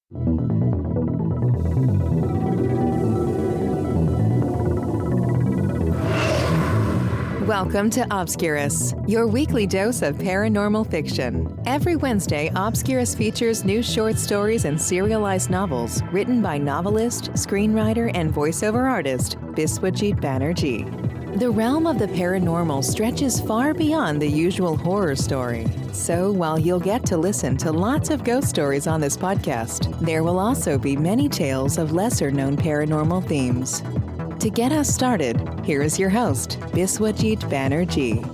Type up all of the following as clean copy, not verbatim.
Welcome to Obscurus, your weekly dose of paranormal fiction. Every Wednesday, Obscurus features new short stories and serialized novels written by novelist, screenwriter, and voiceover artist Biswajit Banerjee. The realm of the paranormal stretches far beyond the usual horror story. So while you'll get to listen to lots of ghost stories on this podcast, there will also be many tales of lesser-known paranormal themes. To get us started, here is your host, Biswajit Banerjee.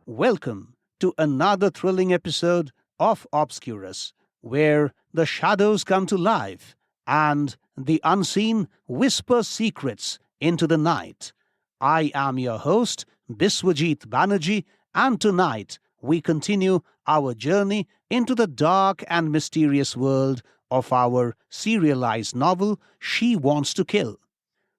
Welcome to another thrilling episode of Obscurus, where the shadows come to life and the unseen whisper secrets into the night. I am your host, Biswajit Banerjee, and tonight we continue our journey into the dark and mysterious world of our serialized novel, She Wants to Kill.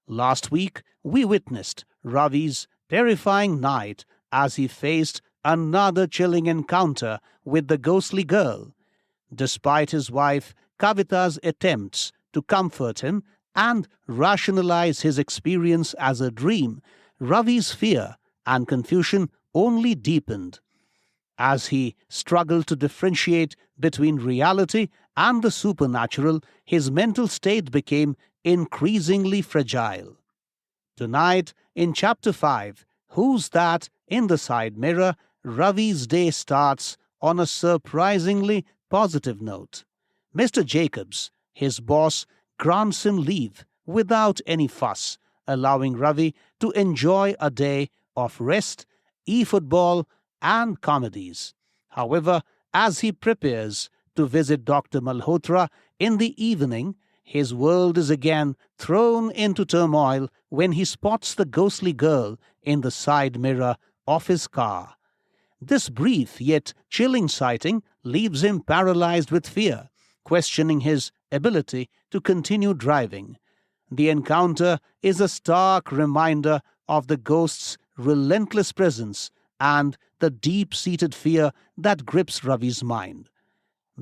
Last week, we witnessed Ravi's terrifying night as he faced another chilling encounter with the ghostly girl. Despite his wife Kavita's attempts to comfort him and rationalize his experience as a dream, Ravi's fear and confusion only deepened. As he struggled to differentiate between reality and the supernatural, his mental state became increasingly fragile. Tonight, in Chapter 5, Who's That in the Side Mirror, Ravi's day starts on a surprisingly positive note. Mr. Jacobs, his boss, grants him leave without any fuss, allowing Ravi to enjoy a day of rest, e-football, and comedies. However, as he prepares to visit Dr. Malhotra in the evening, his world is again thrown into turmoil when he spots the ghostly girl in the side mirror of his car. This brief yet chilling sighting leaves him paralyzed with fear, questioning his ability to continue driving. The encounter is a stark reminder of the ghost's relentless presence and the deep-seated fear that grips Ravi's mind.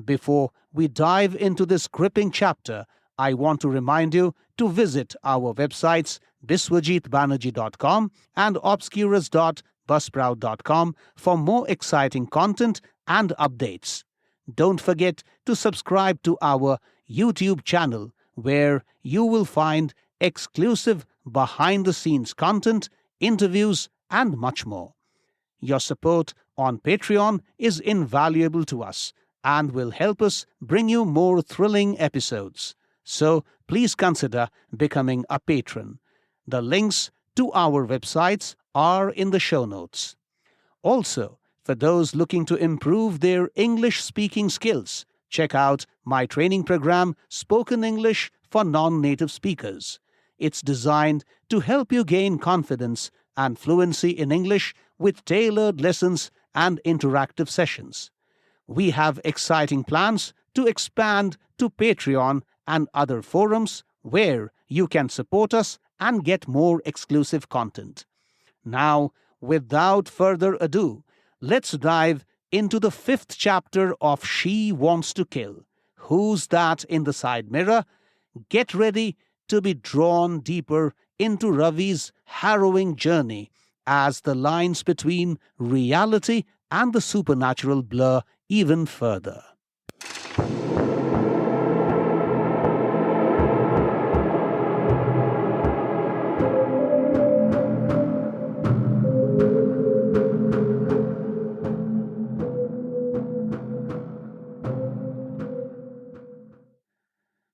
Before we dive into this gripping chapter, I want to remind you to visit our websites biswajitbanerjee.com and obscurus.buzzsprout.com for more exciting content and updates. Don't forget to subscribe to our YouTube channel, where you will find exclusive behind-the-scenes content, interviews, and much more. Your support on Patreon is invaluable to us and will help us bring you more thrilling episodes. So please consider becoming a patron. The links to our websites are in the show notes. Also, for those looking to improve their English-speaking skills, check out my training program, Spoken English for Non-Native Speakers. It's designed to help you gain confidence and fluency in English with tailored lessons and interactive sessions. We have exciting plans to expand to Patreon and other forums where you can support us and get more exclusive content. Now, without further ado, let's dive into the 5th chapter of She Wants to Kill. Who's That in the Side Mirror? Get ready to be drawn deeper into Ravi's harrowing journey as the lines between reality and the supernatural blur even further.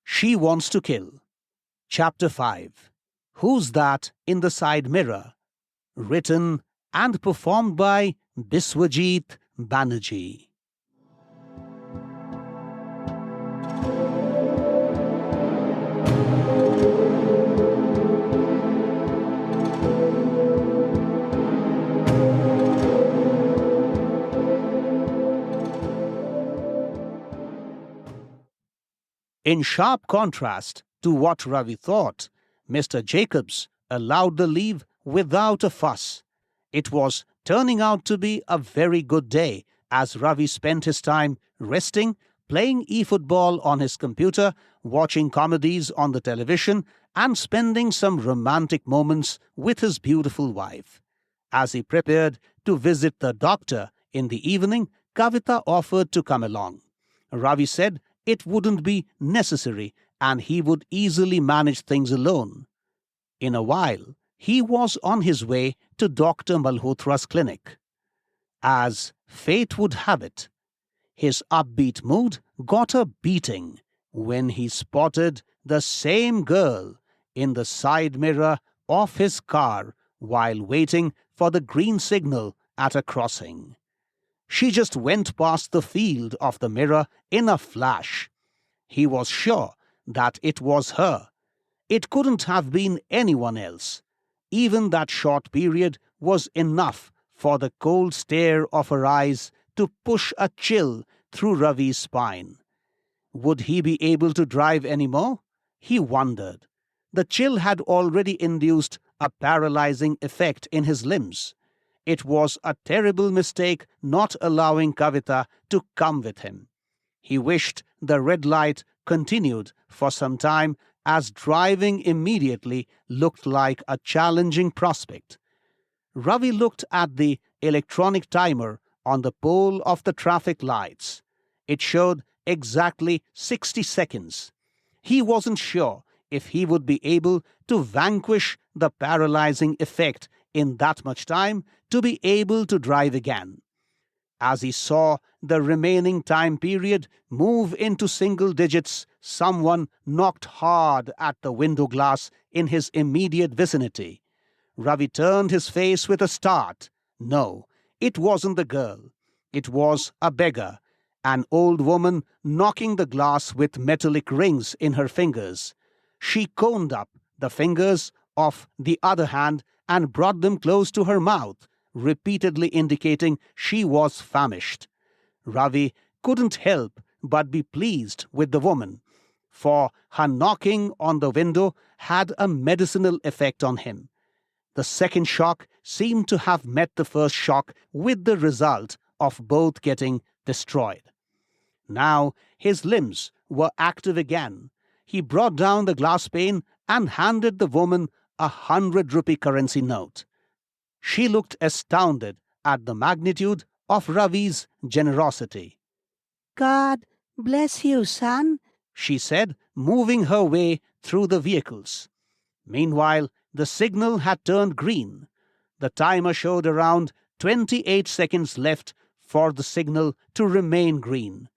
She Wants to Kill. Chapter 5. Who's That in the Side Mirror? Written and performed by Biswajit Banerjee. In sharp contrast to what Ravi thought, Mr. Jacobs allowed the leave without a fuss. It was turning out to be a very good day as Ravi spent his time resting, playing e-football on his computer, watching comedies on the television, and spending some romantic moments with his beautiful wife. As he prepared to visit the doctor in the evening, Kavita offered to come along. Ravi said it wouldn't be necessary and he would easily manage things alone. In a while, he was on his way to Dr. Malhotra's clinic. As fate would have it, his upbeat mood got a beating when he spotted the same girl in the side mirror of his car while waiting for the green signal at a crossing. She just went past the field of the mirror in a flash. He was sure that it was her. It couldn't have been anyone else. Even that short period was enough for the cold stare of her eyes to push a chill through Ravi's spine. Would he be able to drive anymore? He wondered. The chill had already induced a paralyzing effect in his limbs. It was a terrible mistake not allowing Kavita to come with him. He wished the red light continued for some time, as driving immediately looked like a challenging prospect. Ravi looked at the electronic timer on the pole of the traffic lights. It showed exactly 60 seconds. He wasn't sure if he would be able to vanquish the paralyzing effect in that much time to be able to drive again. As he saw the remaining time period move into single digits, someone knocked hard at the window glass in his immediate vicinity. Ravi turned his face with a start. No, it wasn't the girl. It was a beggar, an old woman knocking the glass with metallic rings in her fingers. She coned up the fingers of the other hand and brought them close to her mouth, repeatedly indicating she was famished. Ravi couldn't help but be pleased with the woman, for her knocking on the window had a medicinal effect on him. The second shock seemed to have met the first shock, with the result of both getting destroyed. Now his limbs were active again. He brought down the glass pane and handed the woman a 100-rupee currency note. She looked astounded at the magnitude of Ravi's generosity. "God bless you, son," she said, moving her way through the vehicles. Meanwhile, the signal had turned green. The timer showed around 28 seconds left for the signal to remain green.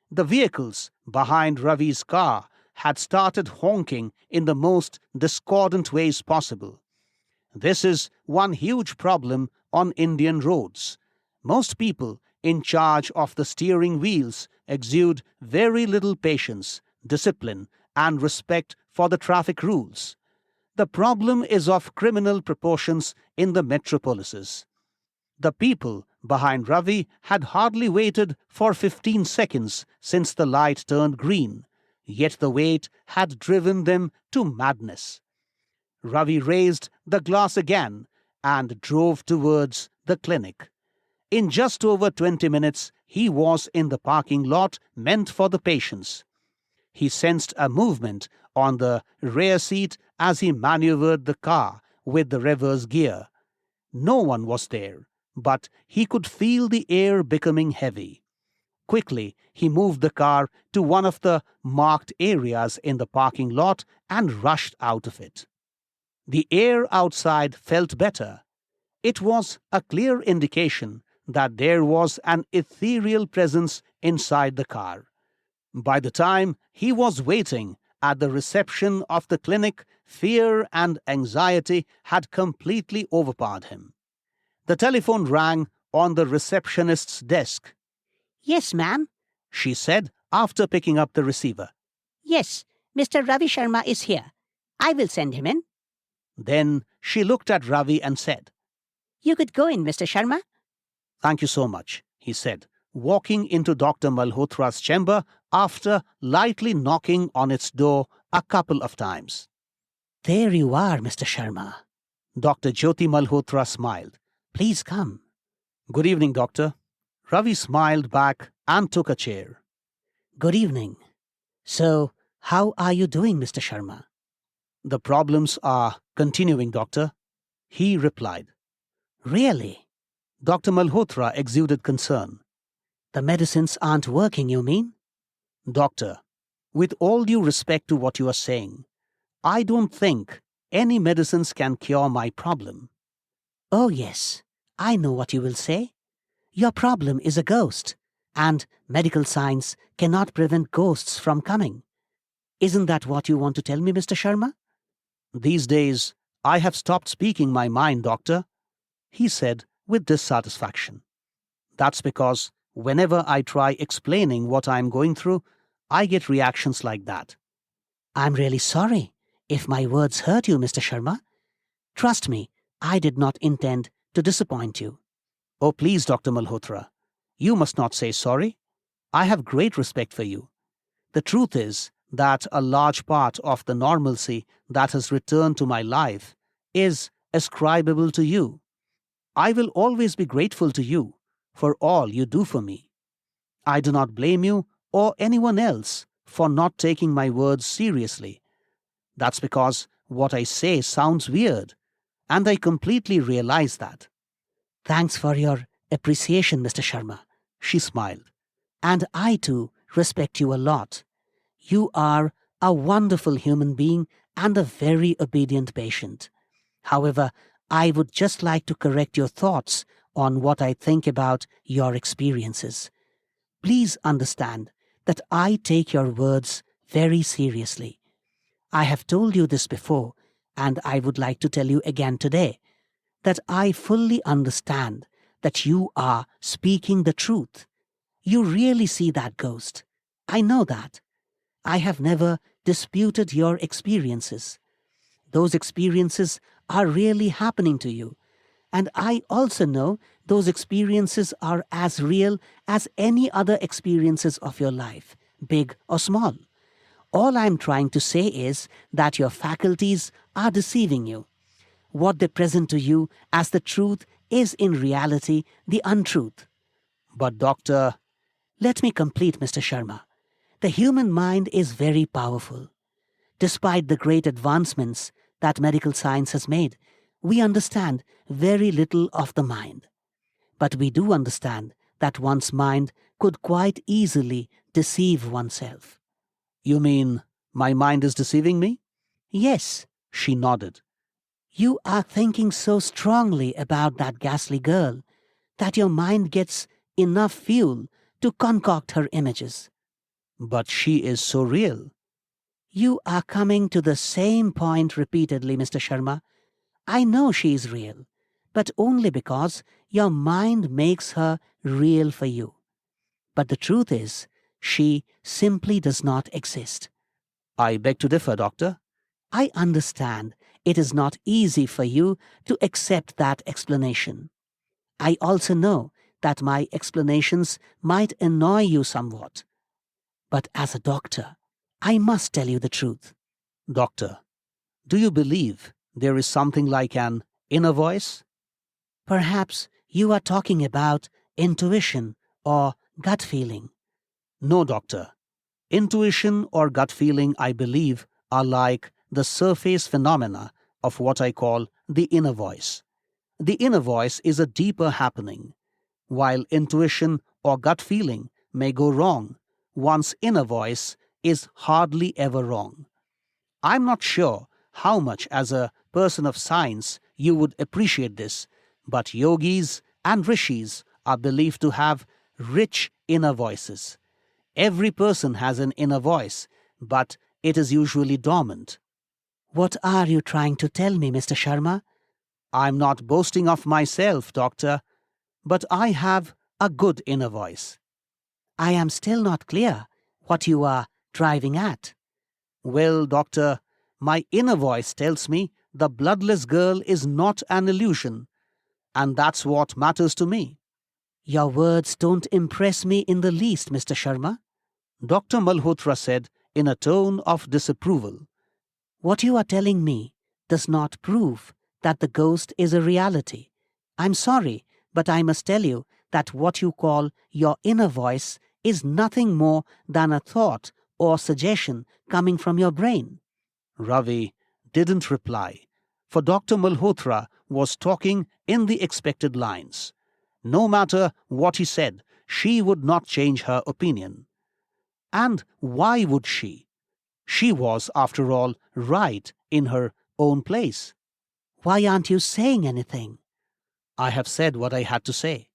The vehicles behind Ravi's car had started honking in the most discordant ways possible. This is one huge problem on Indian roads. Most people in charge of the steering wheels exude very little patience, discipline, and respect for the traffic rules. The problem is of criminal proportions in the metropolises. The people behind Ravi had hardly waited for 15 seconds since the light turned green, yet the wait had driven them to madness. Ravi raised the glass again and drove towards the clinic. In just over 20 minutes, he was in the parking lot meant for the patients. He sensed a movement on the rear seat as he maneuvered the car with the reverse gear. No one was there, but he could feel the air becoming heavy. Quickly, he moved the car to one of the marked areas in the parking lot and rushed out of it. The air outside felt better. It was a clear indication that there was an ethereal presence inside the car. By the time he was waiting at the reception of the clinic, fear and anxiety had completely overpowered him. The telephone rang on the receptionist's desk. "Yes, ma'am," she said after picking up the receiver. "Yes, Mr. Ravi Sharma is here. I will send him in." Then she looked at Ravi and said, "You could go in, Mr. Sharma." "Thank you so much," he said, walking into Dr. Malhotra's chamber after lightly knocking on its door a couple of times. "There you are, Mr. Sharma." Dr. Jyoti Malhotra smiled. Please come. Good evening, doctor. Ravi smiled back and took a chair. Good evening. So, how are you doing, Mr. Sharma? The problems are continuing, doctor, he replied. Really? Dr. Malhotra exuded concern. The medicines aren't working, you mean? Doctor, with all due respect to what you are saying, I don't think any medicines can cure my problem. Oh, yes. I know what you will say. Your problem is a ghost, and medical science cannot prevent ghosts from coming. Isn't that what you want to tell me, Mr. Sharma? These days, I have stopped speaking my mind, doctor, he said with dissatisfaction. That's because whenever I try explaining what I'm going through, I get reactions like that. I'm really sorry if my words hurt you, Mr. Sharma. Trust me, I did not intend to disappoint you. Oh, please, Dr. Malhotra, you must not say sorry. I have great respect for you. The truth is that a large part of the normalcy that has returned to my life is ascribable to you. I will always be grateful to you for all you do for me. I do not blame you or anyone else for not taking my words seriously. That's because what I say sounds weird, and I completely realize that. Thanks for your appreciation, Mr. Sharma, she smiled. And I too respect you a lot. You are a wonderful human being and a very obedient patient. However, I would just like to correct your thoughts on what I think about your experiences. Please understand that I take your words very seriously. I have told you this before, and I would like to tell you again today, that I fully understand that you are speaking the truth. You really see that ghost. I know that. I have never disputed your experiences. Those experiences are really happening to you. And I also know those experiences are as real as any other experiences of your life, big or small. All I'm trying to say is that your faculties are deceiving you. What they present to you as the truth is in reality the untruth. But doctor... Let me complete, Mr. Sharma. The human mind is very powerful. Despite the great advancements that medical science has made, we understand very little of the mind. But we do understand that one's mind could quite easily deceive oneself. You mean my mind is deceiving me? Yes, she nodded. You are thinking so strongly about that ghastly girl that your mind gets enough fuel to concoct her images. But she is so real. You are coming to the same point repeatedly, Mr. Sharma. I know she is real, but only because your mind makes her real for you. But the truth is, she simply does not exist. I beg to differ, doctor. I understand it is not easy for you to accept that explanation. I also know that my explanations might annoy you somewhat. But as a doctor, I must tell you the truth. Doctor, do you believe there is something like an inner voice? Perhaps you are talking about intuition or gut feeling. No, doctor. Intuition or gut feeling, I believe, are like the surface phenomena of what I call the inner voice. The inner voice is a deeper happening. While intuition or gut feeling may go wrong, one's inner voice is hardly ever wrong. I'm not sure how much as a person of science you would appreciate this, but yogis and rishis are believed to have rich inner voices. Every person has an inner voice, but it is usually dormant. What are you trying to tell me, Mr. Sharma? I'm not boasting of myself, doctor, but I have a good inner voice. I am still not clear what you are driving at. Well, doctor, my inner voice tells me the bloodless girl is not an illusion, and that's what matters to me. Your words don't impress me in the least, Mr. Sharma. Dr. Malhotra said in a tone of disapproval. What you are telling me does not prove that the ghost is a reality. I'm sorry, but I must tell you that what you call your inner voice is nothing more than a thought or suggestion coming from your brain. Ravi didn't reply, for Dr. Malhotra was talking in the expected lines. No matter what he said, she would not change her opinion. And why would she? She was, after all, right in her own place. Why aren't you saying anything? I have said what I had to say.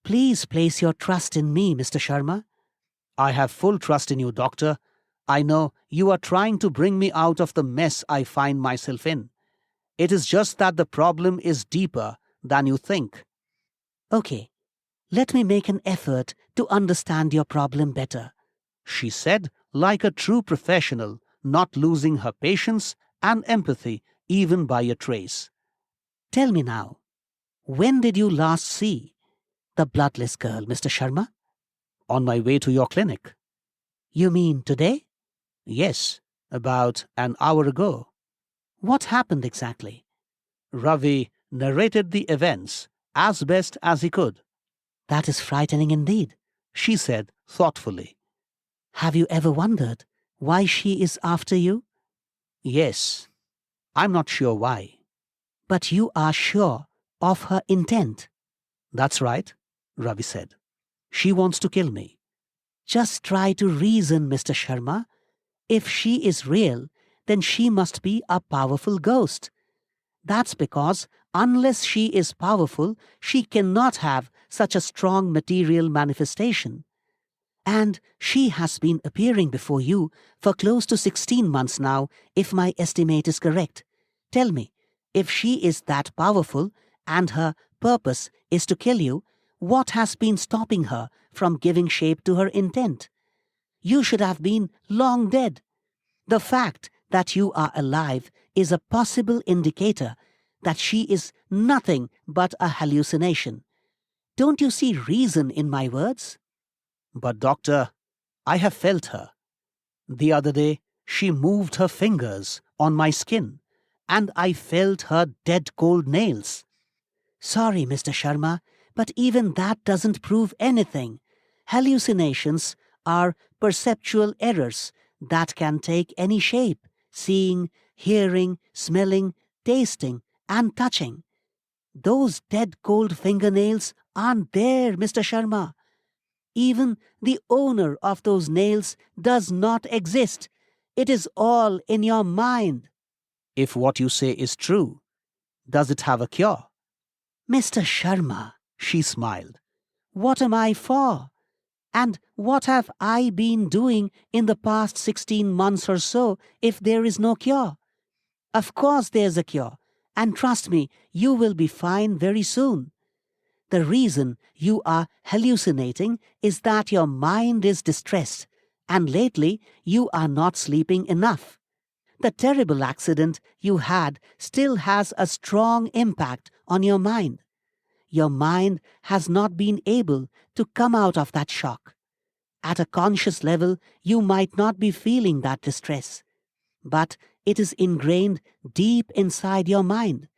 Please place your trust in me, Mr. Sharma. I have full trust in you, doctor. I know you are trying to bring me out of the mess I find myself in. It is just that the problem is deeper than you think. Okay, let me make an effort to understand your problem better, She said, like a true professional, not losing her patience and empathy even by a trace. Tell me now, when did you last see the bloodless girl, Mr. Sharma? On my way to your clinic. You mean today? Yes, about an hour ago. What happened exactly? Ravi narrated the events as best as he could. That is frightening indeed, She said thoughtfully. Have you ever wondered why she is after you? Yes, I'm not sure why. But you are sure of her intent. That's right, Ravi said. She wants to kill me. Just try to reason, Mr. Sharma. If she is real, then she must be a powerful ghost. That's because unless she is powerful, she cannot have such a strong material manifestation. And she has been appearing before you for close to 16 months now, if my estimate is correct. Tell me, if she is that powerful and her purpose is to kill you, what has been stopping her from giving shape to her intent? You should have been long dead. The fact that you are alive is a possible indicator that she is nothing but a hallucination. Don't you see reason in my words? But doctor, I have felt her. The other day, she moved her fingers on my skin, and I felt her dead cold nails. Sorry, Mr. Sharma, but even that doesn't prove anything. Hallucinations are perceptual errors that can take any shape: seeing, hearing, smelling, tasting, and touching. Those dead cold fingernails aren't there, Mr. Sharma. Even the owner of those nails does not exist. It is all in your mind. If what you say is true, does it have a cure? Mr. Sharma, She smiled. what am I for? And what have I been doing in the past 16 months or so if there is no cure? Of course there's a cure. And trust me, you will be fine very soon. The reason you are hallucinating is that your mind is distressed, and lately you are not sleeping enough. The terrible accident you had still has a strong impact on your mind. Your mind has not been able to come out of that shock. At a conscious level, you might not be feeling that distress, but it is ingrained deep inside your mind.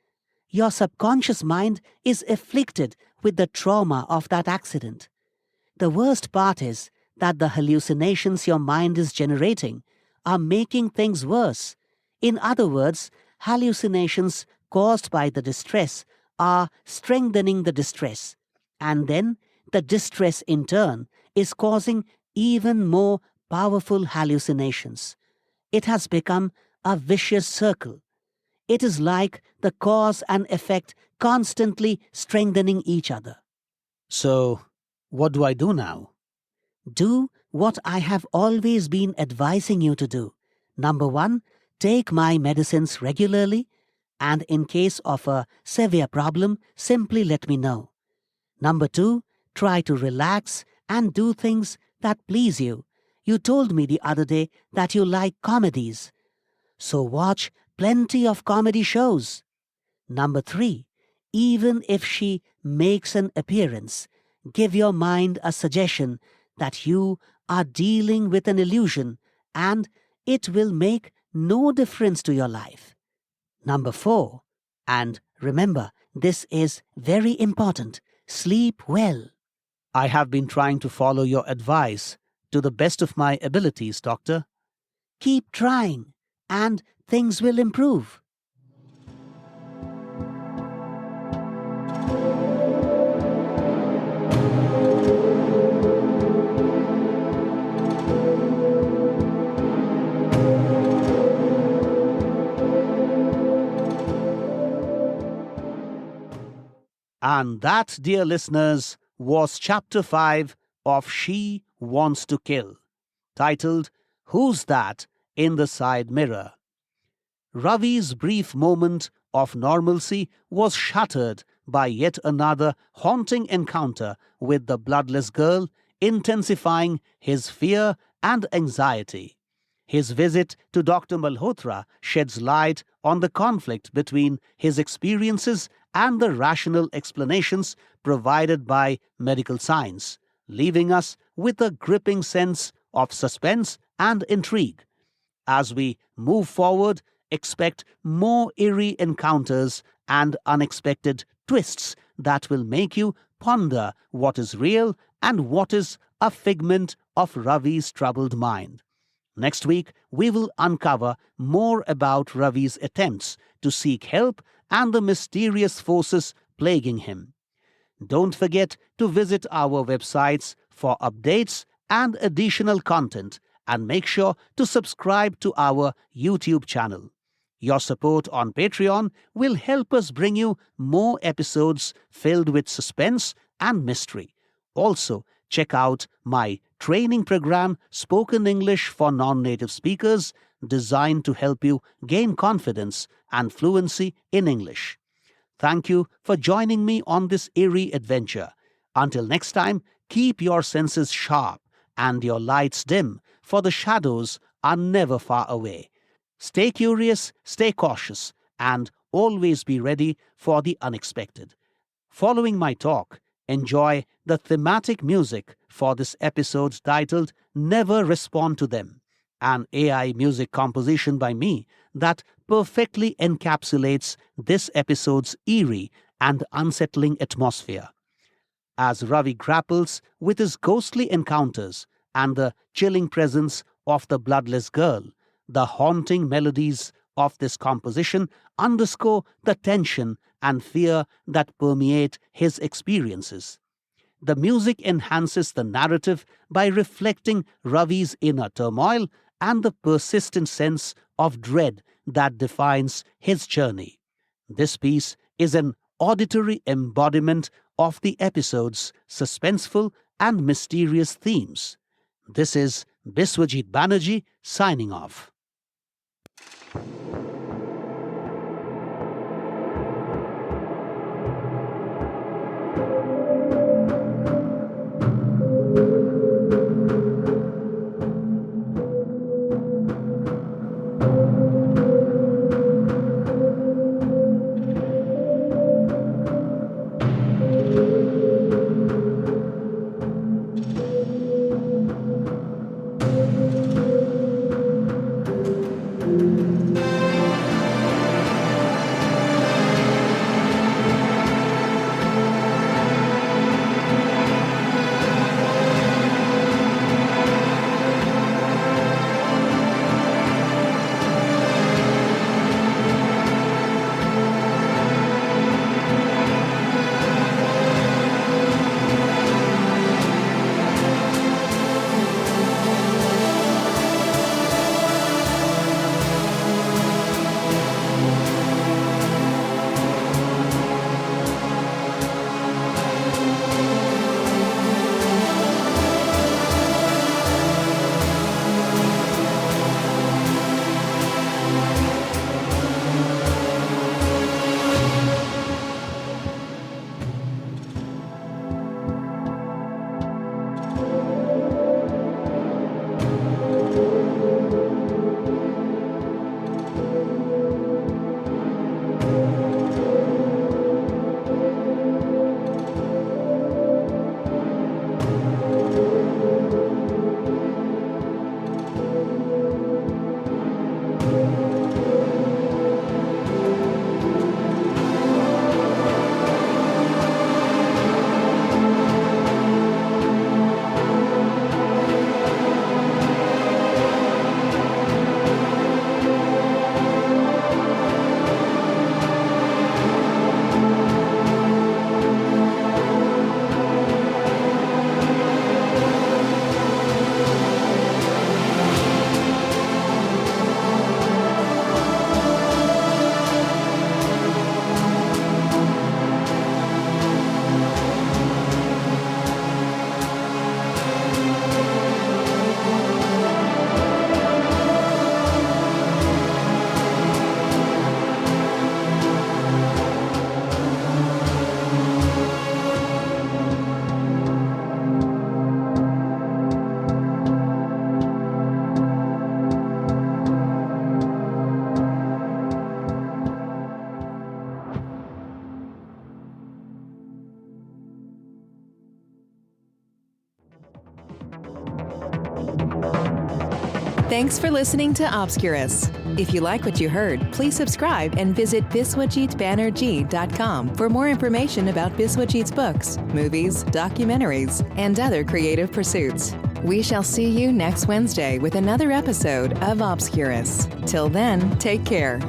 Your subconscious mind is afflicted with the trauma of that accident. The worst part is that the hallucinations your mind is generating are making things worse. In other words, hallucinations caused by the distress are strengthening the distress, and then the distress in turn is causing even more powerful hallucinations. It has become a vicious circle. It is like the cause and effect constantly strengthening each other. So, what do I do now? Do what I have always been advising you to do. Number 1, take my medicines regularly, and in case of a severe problem, simply let me know. Number 2, try to relax and do things that please you. You told me the other day that you like comedies. So watch plenty of comedy shows. Number 3, even if she makes an appearance, give your mind a suggestion that you are dealing with an illusion and it will make no difference to your life. Number 4, and remember, This is very important. Sleep well. I have been trying to follow your advice to the best of my abilities, Doctor. Keep trying, and things will improve. And that, dear listeners, was Chapter 5 of She Wants to Kill, titled Who's That in the Side Mirror? Ravi's brief moment of normalcy was shattered by yet another haunting encounter with the bloodless girl, intensifying his fear and anxiety. His visit to Dr. Malhotra sheds light on the conflict between his experiences and the rational explanations provided by medical science, leaving us with a gripping sense of suspense and intrigue. As we move forward, expect more eerie encounters and unexpected twists that will make you ponder what is real and what is a figment of Ravi's troubled mind. Next week, we will uncover more about Ravi's attempts to seek help and the mysterious forces plaguing him. Don't forget to visit our websites for updates and additional content, and make sure to subscribe to our YouTube channel. Your support on Patreon will help us bring you more episodes filled with suspense and mystery. Also, check out my training program, Spoken English for Non-Native Speakers, designed to help you gain confidence and fluency in English. Thank you for joining me on this eerie adventure. Until next time, keep your senses sharp and your lights dim, for the shadows are never far away. Stay curious, stay cautious, and always be ready for the unexpected. Following my talk, enjoy the thematic music for this episode titled Never Respond to Them, an AI music composition by me that perfectly encapsulates this episode's eerie and unsettling atmosphere. As Ravi grapples with his ghostly encounters and the chilling presence of the bloodless girl, the haunting melodies of this composition underscore the tension and fear that permeate his experiences. The music enhances the narrative by reflecting Ravi's inner turmoil and the persistent sense of dread that defines his journey. This piece is an auditory embodiment of the episode's suspenseful and mysterious themes. This is Biswajit Banerjee signing off. Thanks for listening to Obscurus. If you like what you heard, please subscribe and visit biswajitbanerjee.com for more information about Biswajit's books, movies, documentaries, and other creative pursuits. We shall see you next Wednesday with another episode of Obscurus. Till then, take care.